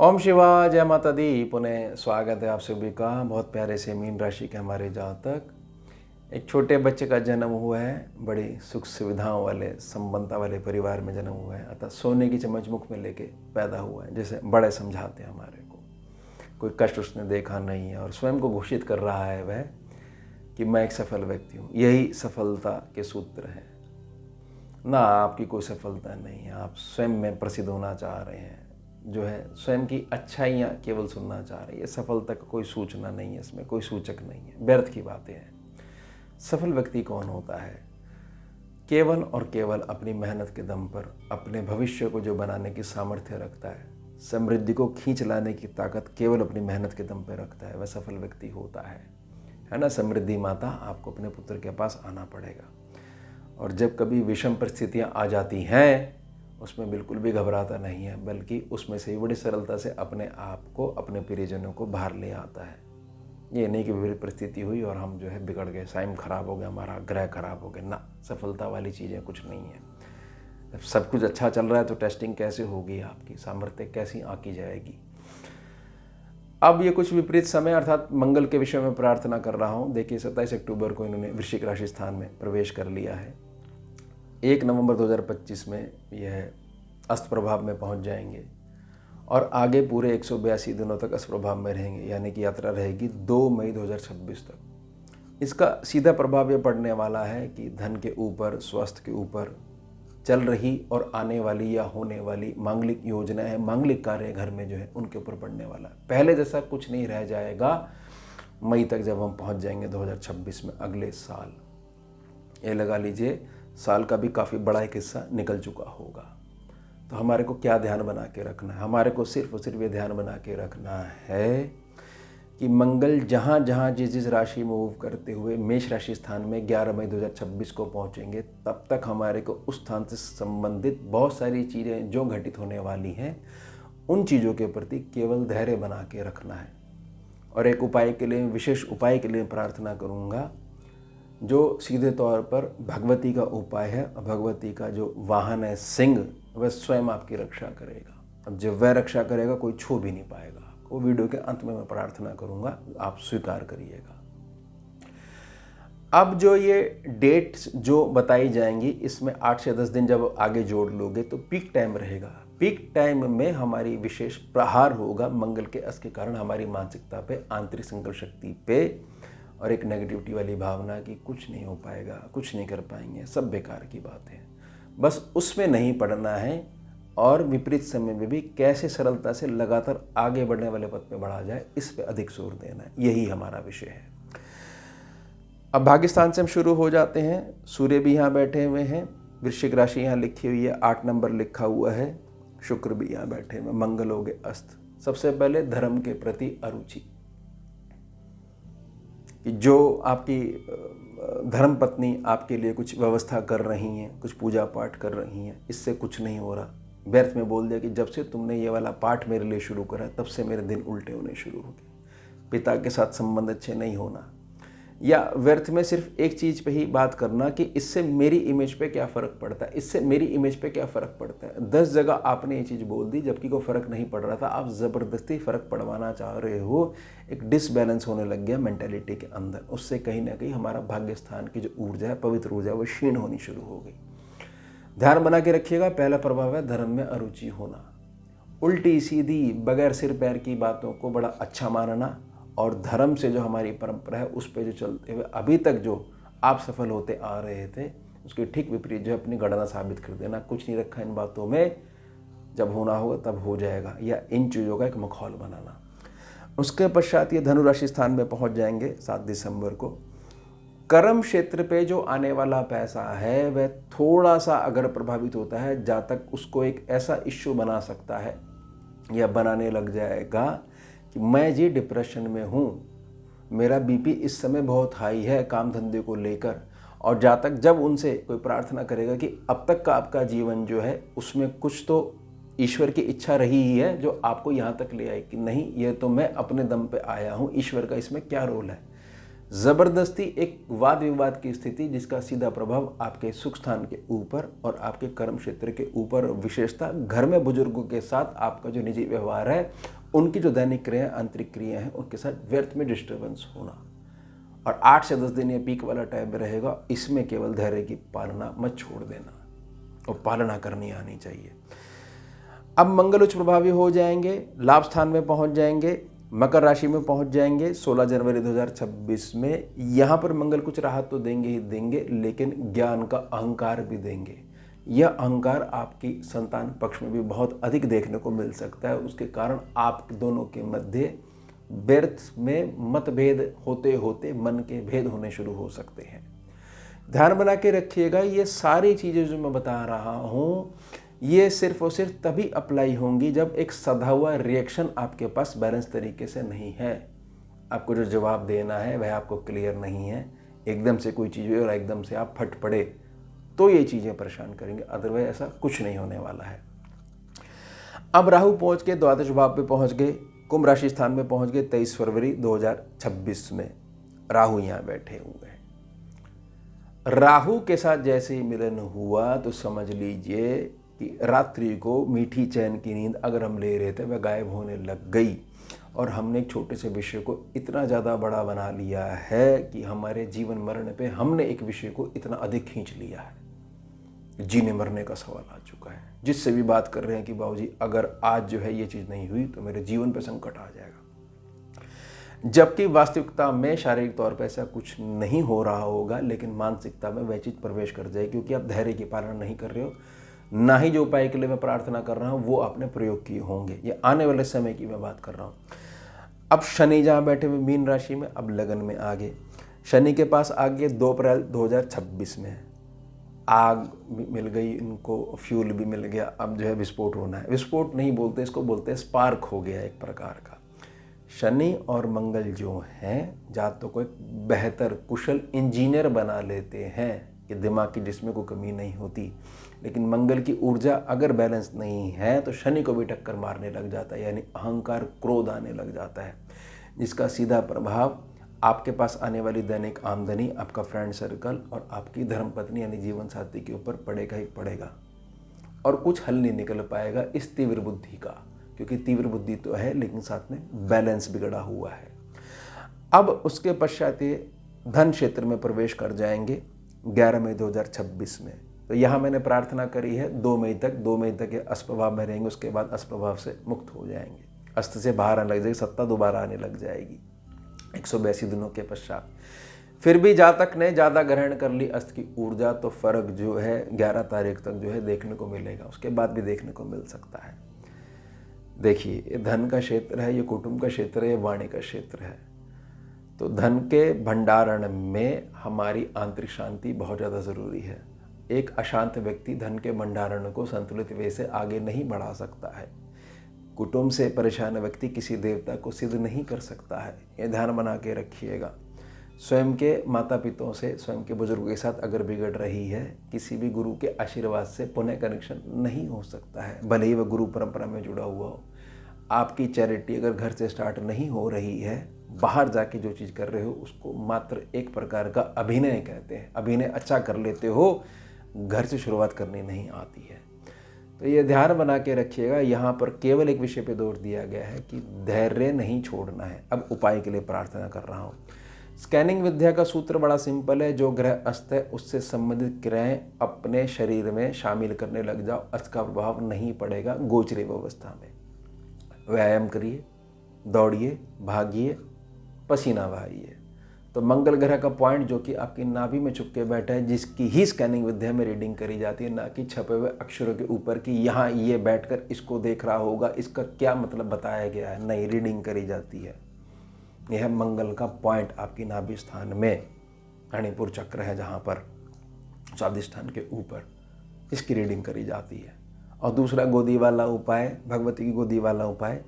ओम शिवा जय माता दी। पुनः स्वागत है आप सभी का बहुत प्यारे से मीन राशि के हमारे जातक। एक छोटे बच्चे का जन्म हुआ है, बड़ी सुख सुविधाओं वाले संपन्नता वाले परिवार में जन्म हुआ है, अतः सोने की चम्मच मुख में लेके पैदा हुआ है, जैसे बड़े समझाते हैं हमारे को। कोई कष्ट उसने देखा नहीं है और स्वयं को घोषित कर रहा है वह कि मैं एक सफल व्यक्ति हूँ। यही सफलता के सूत्र हैं ना। आपकी कोई सफलता नहीं है, आप स्वयं में प्रसिद्ध होना चाह रहे हैं, जो है स्वयं की अच्छाइयाँ केवल सुनना चाह रहे हैं। ये सफलता का कोई सूचना नहीं है, इसमें कोई सूचक नहीं है, व्यर्थ की बातें हैं। सफल व्यक्ति कौन होता है? केवल और केवल अपनी मेहनत के दम पर अपने भविष्य को जो बनाने की सामर्थ्य रखता है, समृद्धि को खींच लाने की ताकत केवल अपनी मेहनत के दम पर रखता है, वह सफल व्यक्ति होता है ना। समृद्धि माता, आपको अपने पुत्र के पास आना पड़ेगा। और जब कभी विषम परिस्थितियाँ आ जाती हैं, उसमें बिल्कुल भी घबराता नहीं है, बल्कि उसमें से ही बड़ी सरलता से अपने आप को, अपने प्रियजनों को बाहर ले आता है। ये नहीं कि विपरीत परिस्थिति हुई और हम जो है बिगड़ गए, साइम खराब हो गया, हमारा ग्रह खराब हो गया ना। सफलता वाली चीज़ें कुछ नहीं है। जब सब कुछ अच्छा चल रहा है तो टेस्टिंग कैसे होगी, आपकी सामर्थ्य कैसी आंकी जाएगी। अब ये कुछ विपरीत समय अर्थात मंगल के विषय में प्रार्थना कर रहा हूँ। देखिए 27 अक्टूबर को इन्होंने वृश्चिक राशि स्थान में प्रवेश कर लिया है। 1 नवंबर 2025 में यह अस्त प्रभाव में पहुंच जाएंगे और आगे पूरे 182 दिनों तक अस्त प्रभाव में रहेंगे, यानी कि यात्रा रहेगी 2 मई 2026 तक। इसका सीधा प्रभाव यह पड़ने वाला है कि धन के ऊपर, स्वास्थ्य के ऊपर, चल रही और आने वाली या होने वाली मांगलिक योजना है, मांगलिक कार्य घर में जो है उनके ऊपर पड़ने वाला है। पहले जैसा कुछ नहीं रह जाएगा मई तक, जब हम पहुंच जाएंगे 2026 में, अगले साल। ये लगा लीजिए साल का भी काफ़ी बड़ा एक हिस्सा निकल चुका होगा। तो हमारे को क्या ध्यान बना के रखना है? हमारे को सिर्फ और सिर्फ ये ध्यान बना के रखना है कि मंगल जहाँ जहाँ जिस राशि में मूव करते हुए मेष राशि स्थान में 11 मई 2026 को पहुँचेंगे, तब तक हमारे को उस स्थान से संबंधित बहुत सारी चीज़ें जो घटित होने वाली हैं, उन चीज़ों के प्रति केवल धैर्य बना के रखना है। और एक उपाय के लिए, विशेष उपाय के लिए प्रार्थना करूँगा, जो सीधे तौर पर भगवती का उपाय है। भगवती का जो वाहन है सिंह, वह स्वयं आपकी रक्षा करेगा। अब जब वह रक्षा करेगा कोई छू भी नहीं पाएगा। वो वीडियो के अंत में मैं प्रार्थना करूंगा, आप स्वीकार करिएगा। अब जो ये डेट्स जो बताई जाएंगी, इसमें 8 से 10 दिन जब आगे जोड़ लोगे तो पीक टाइम रहेगा। पीक टाइम में हमारी विशेष प्रहार होगा मंगल के अस्त के कारण हमारी मानसिकता पे, आंतरिक संकल्प शक्ति पे, और एक नेगेटिविटी वाली भावना कि कुछ नहीं हो पाएगा, कुछ नहीं कर पाएंगे, सब बेकार की बात है। बस उसमें नहीं पड़ना है और विपरीत समय में भी कैसे सरलता से लगातार आगे बढ़ने वाले पथ पे बढ़ा जाए, इस पे अधिक जोर देना है। यही हमारा विषय है। अब भाग्य स्थान से हम शुरू हो जाते हैं। सूर्य भी यहाँ बैठे हुए हैं, वृश्चिक राशि यहाँ लिखी हुई है, 8 नंबर लिखा हुआ है। शुक्र भी यहाँ बैठे हुए, मंगल हो गए अस्त। सबसे पहले धर्म के प्रति अरुचि, कि जो आपकी धर्म पत्नी आपके लिए कुछ व्यवस्था कर रही हैं, कुछ पूजा पाठ कर रही हैं, इससे कुछ नहीं हो रहा। व्यर्थ में बोल दिया कि जब से तुमने ये वाला पाठ मेरे लिए शुरू करा, तब से मेरे दिन उल्टे होने शुरू हो गए। पिता के साथ संबंध अच्छे नहीं होना, या व्यर्थ में सिर्फ एक चीज़ पे ही बात करना कि इससे मेरी इमेज पे क्या फ़र्क पड़ता है, इससे मेरी इमेज पे क्या फ़र्क पड़ता है। 10 जगह आपने ये चीज़ बोल दी जबकि कोई फ़र्क नहीं पड़ रहा था। आप ज़बरदस्ती फ़र्क पड़वाना चाह रहे हो। एक डिसबैलेंस होने लग गया मेंटालिटी के अंदर। उससे कहीं ना कहीं हमारा भाग्य स्थान की जो ऊर्जा है, पवित्र ऊर्जा, वो क्षीण होनी शुरू हो गई। ध्यान बना के रखिएगा, पहला प्रभाव है धर्म में अरुचि होना। उल्टी सीधी बगैर सिर पैर की बातों को बड़ा अच्छा मानना, और धर्म से जो हमारी परंपरा है उस पे जो चलते हुए अभी तक जो आप सफल होते आ रहे थे, उसके ठीक विपरीत जो है अपनी गणना साबित कर देना। कुछ नहीं रखा इन बातों में, जब होना होगा तब हो जाएगा, या इन चीज़ों का एक माहौल बनाना। उसके पश्चात ये धनु राशि स्थान में पहुंच जाएंगे 7 दिसंबर को। कर्म क्षेत्र पे जो आने वाला पैसा है वह थोड़ा सा अगर प्रभावित होता है, जातक उसको एक ऐसा इश्यू बना सकता है या बनाने लग जाएगा कि मैं जी डिप्रेशन में हूँ, मेरा बीपी इस समय बहुत हाई है काम धंधे को लेकर। और जातक जब उनसे कोई प्रार्थना करेगा कि अब तक का आपका जीवन जो है उसमें कुछ तो ईश्वर की इच्छा रही ही है जो आपको यहाँ तक ले आई, कि नहीं ये तो मैं अपने दम पे आया हूँ, ईश्वर का इसमें क्या रोल है। ज़बरदस्ती एक वाद विवाद की स्थिति जिसका सीधा प्रभाव आपके सुख स्थान के ऊपर और आपके कर्म क्षेत्र के ऊपर, विशेषता घर में बुजुर्गों के साथ आपका जो निजी व्यवहार है, उनकी जो दैनिक क्रिया आंतरिक क्रिया हैं उनके साथ व्यर्थ में डिस्टर्बेंस होना। और 8 से 10 दिन ये पीक वाला टाइम रहेगा। इसमें केवल धैर्य की पालना मत छोड़ देना और पालना करनी आनी चाहिए। अब मंगल उच्च प्रभावी हो जाएंगे, लाभ स्थान में पहुंच जाएंगे, मकर राशि में पहुंच जाएंगे 16 जनवरी 2026 में। यहाँ पर मंगल कुछ राहत तो देंगे ही देंगे, लेकिन ज्ञान का अहंकार भी देंगे। यह अहंकार आपकी संतान पक्ष में भी बहुत अधिक देखने को मिल सकता है। उसके कारण आप दोनों के मध्य व्यर्थ में मतभेद होते होते मन के भेद होने शुरू हो सकते हैं। ध्यान बना के रखिएगा, ये सारी चीज़ें जो मैं बता रहा हूँ ये सिर्फ और सिर्फ तभी अप्लाई होंगी जब एक सधा हुआ रिएक्शन आपके पास बैलेंस तरीके से नहीं है। आपको जो जवाब देना है वह आपको क्लियर नहीं है। एकदम से कोई चीज़ हुई और एकदम से आप फट पड़े तो ये चीज़ें परेशान करेंगे, अदरवाइज ऐसा कुछ नहीं होने वाला है। अब राहु पहुँच के द्वादश भाव पे पहुँच गए, कुंभ राशि स्थान में पहुँच गए 23 फरवरी 2026 में। राहु यहाँ बैठे हुए हैं। राहु के साथ जैसे ही मिलन हुआ तो समझ लीजिए कि रात्रि को मीठी चैन की नींद अगर हम ले रहे थे वह गायब होने लग गई और हमने एक छोटे से विषय को इतना ज़्यादा बड़ा बना लिया है कि हमारे जीवन मरण पे हमने एक विषय को इतना अधिक खींच लिया है। जीने मरने का सवाल आ चुका है। जिससे भी बात कर रहे हैं कि बाबूजी अगर आज जो है ये चीज़ नहीं हुई तो मेरे जीवन पे संकट आ जाएगा, जबकि वास्तविकता में शारीरिक तौर पर ऐसा कुछ नहीं हो रहा होगा, लेकिन मानसिकता में वह चीज़ प्रवेश कर जाएगी क्योंकि आप धैर्य की पालना नहीं कर रहे हो। ना ही जो उपाय के लिए मैं प्रार्थना कर रहा हूँ वो आपने प्रयोग किए होंगे। ये आने वाले समय की मैं बात कर रहा हूँ। अब शनि जहाँ बैठे हुए मीन राशि में, अब लगन में आ गए। शनि के पास आगे 2 अप्रैल 2026 में आग भी मिल गई इनको, फ्यूल भी मिल गया। अब जो है विस्फोट होना है। विस्फोट नहीं बोलते इसको, बोलते हैं स्पार्क हो गया एक प्रकार का। शनि और मंगल जो हैं जातकों को एक बेहतर कुशल इंजीनियर बना लेते हैं कि दिमाग की जिसमें कोई कमी नहीं होती, लेकिन मंगल की ऊर्जा अगर बैलेंस नहीं है तो शनि को भी टक्कर मारने लग जाता है, यानी अहंकार क्रोध आने लग जाता है, जिसका सीधा प्रभाव आपके पास आने वाली दैनिक आमदनी, आपका फ्रेंड सर्कल और आपकी धर्मपत्नी यानी जीवन साथी के ऊपर पड़ेगा ही पड़ेगा। और कुछ हल नहीं निकल पाएगा इस तीव्र बुद्धि का, क्योंकि तीव्र बुद्धि तो है लेकिन साथ में बैलेंस बिगड़ा हुआ है। अब उसके पश्चात ये धन क्षेत्र में प्रवेश कर जाएंगे 11 मई 2026 में। तो यहाँ मैंने प्रार्थना करी है 2 मई तक ये अस्प्रभाव में रहेंगे, उसके बाद अस्प्रभाव से मुक्त हो जाएंगे। अस्त से बाहर आने लग जाएगी, सत्ता दोबारा आने लग जाएगी 182 दिनों के पश्चात। फिर भी जातक ने ज़्यादा ग्रहण कर ली अस्त की ऊर्जा तो फर्क जो है 11 तारीख तक जो है देखने को मिलेगा, उसके बाद भी देखने को मिल सकता है। देखिए ये धन का क्षेत्र है, ये कुटुंब का क्षेत्र है, ये वाणी का क्षेत्र है। तो धन के भंडारण में हमारी आंतरिक शांति बहुत ज़्यादा ज़रूरी है। एक अशांत व्यक्ति धन के भंडारण को संतुलित वे से आगे नहीं बढ़ा सकता है। कुटुंब से परेशान व्यक्ति किसी देवता को सिद्ध नहीं कर सकता है। ये ध्यान बना के रखिएगा। स्वयं के माता पिताओं से, स्वयं के बुजुर्गों के साथ अगर बिगड़ रही है, किसी भी गुरु के आशीर्वाद से पुनः कनेक्शन नहीं हो सकता है, भले ही वह गुरु परंपरा में जुड़ा हुआ हो। आपकी चैरिटी अगर घर से स्टार्ट नहीं हो रही है, बाहर जाके जो चीज़ कर रहे हो उसको मात्र एक प्रकार का अभिनय कहते हैं। अभिनय अच्छा कर लेते हो, घर से शुरुआत करनी नहीं आती है। तो ये ध्यान बना के रखिएगा। यहाँ पर केवल एक विषय पे जोर दिया गया है कि धैर्य नहीं छोड़ना है। अब उपाय के लिए प्रार्थना कर रहा हूँ। स्कैनिंग विद्या का सूत्र बड़ा सिंपल है। जो ग्रह अस्त है उससे संबंधित क्रियाएं अपने शरीर में शामिल करने लग जाओ, अस्त का प्रभाव नहीं पड़ेगा गोचरी अवस्था में। व्यायाम करिए, दौड़िए, भागिए, पसीना बहाइए। तो मंगल ग्रह का पॉइंट जो कि आपकी नाभि में छुप के बैठा है, जिसकी ही स्कैनिंग विद्या में रीडिंग करी जाती है, ना कि छपे हुए अक्षरों के ऊपर कि यहाँ ये बैठकर इसको देख रहा होगा, इसका क्या मतलब बताया गया है। नहीं, रीडिंग करी जाती है। यह मंगल का पॉइंट आपकी नाभि स्थान में मणिपुर चक्र है, जहाँ पर स्वादिष्ठान के ऊपर इसकी रीडिंग करी जाती है। और दूसरा गोदी वाला उपाय, भगवती की गोदी वाला उपाय।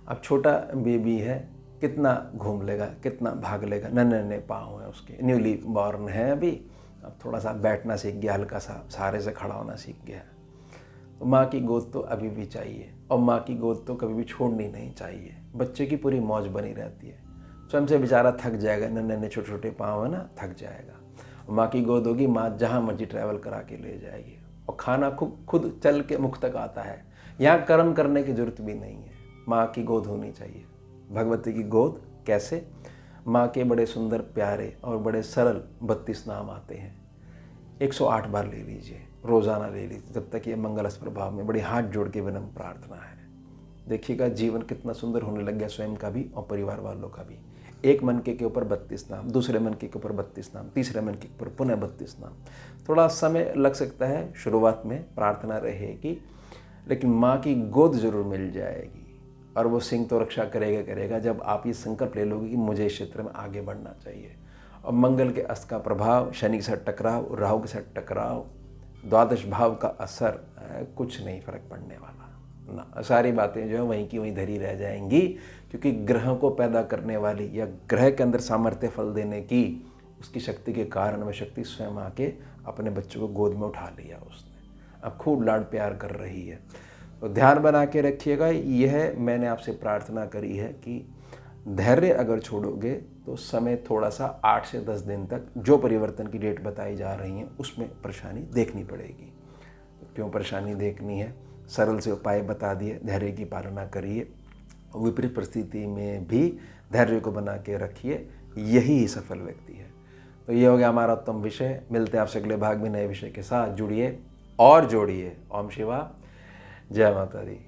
अब छोटा बेबी है, कितना घूम लेगा, कितना भाग लेगा, नन्हे पाँव है उसके, न्यूली बॉर्न है अभी, अब थोड़ा सा बैठना सीख गया, हल्का सा सहारे से खड़ा होना सीख गया। तो माँ की गोद तो अभी भी चाहिए, और माँ की गोद तो कभी भी छोड़नी नहीं चाहिए। बच्चे की पूरी मौज बनी रहती है। स्वयं से बेचारा थक जाएगा, नन्हे नन्हे छोटे छोटे पाँव है ना, थक जाएगा। माँ की गोद होगी, माँ जहाँ मर्जी ट्रैवल करा के ले जाएगी और खाना खुद चल के मुख तक आता है। यहाँ कर्म करने की जरूरत भी नहीं है, माँ की गोद होनी चाहिए। भगवती की गोद कैसे? माँ के बड़े सुंदर प्यारे और बड़े सरल 32 नाम आते हैं। 108 बार ले लीजिए, रोज़ाना ले लीजिए, जब तक ये मंगलस प्रभाव में बड़ी हाथ जोड़ के विनम्र प्रार्थना है। देखिएगा जीवन कितना सुंदर होने लग गया, स्वयं का भी और परिवार वालों का भी। एक मनके के ऊपर 32 नाम, दूसरे मनके के ऊपर 32 नाम, तीसरे मनके के ऊपर पुनः 32 नाम। थोड़ा समय लग सकता है, शुरुआत में प्रार्थना रहेगी, लेकिन माँ की गोद जरूर मिल जाएगी। और वो सिंह तो रक्षा करेगा जब आप ये संकल्प ले लोगे कि मुझे इस क्षेत्र में आगे बढ़ना चाहिए। और मंगल के अस्त का प्रभाव, शनि के साथ टकराव, राहु के साथ टकराव, द्वादश भाव का असर, कुछ नहीं फर्क पड़ने वाला ना। सारी बातें जो है वहीं की वहीं धरी रह जाएंगी, क्योंकि ग्रह को पैदा करने वाली या ग्रह के अंदर सामर्थ्य फल देने की उसकी शक्ति के कारण वह शक्ति स्वयं आके अपने बच्चों को गोद में उठा लिया उसने, अब खूब लाड प्यार कर रही है। तो ध्यान बना के रखिएगा, यह मैंने आपसे प्रार्थना करी है कि धैर्य अगर छोड़ोगे तो समय थोड़ा सा 8 से 10 दिन तक जो परिवर्तन की डेट बताई जा रही है उसमें परेशानी देखनी पड़ेगी। तो क्यों परेशानी देखनी है? सरल से उपाय बता दिए, धैर्य की पालना करिए, विपरीत परिस्थिति में भी धैर्य को बना के रखिए, यही सफल व्यक्ति है। तो ये हो गया हमारा उत्तम विषय। मिलते हैं आपसे अगले भाग में नए विषय के साथ। जुड़िए और जोड़िए। ओम शिवा, जय माता दी।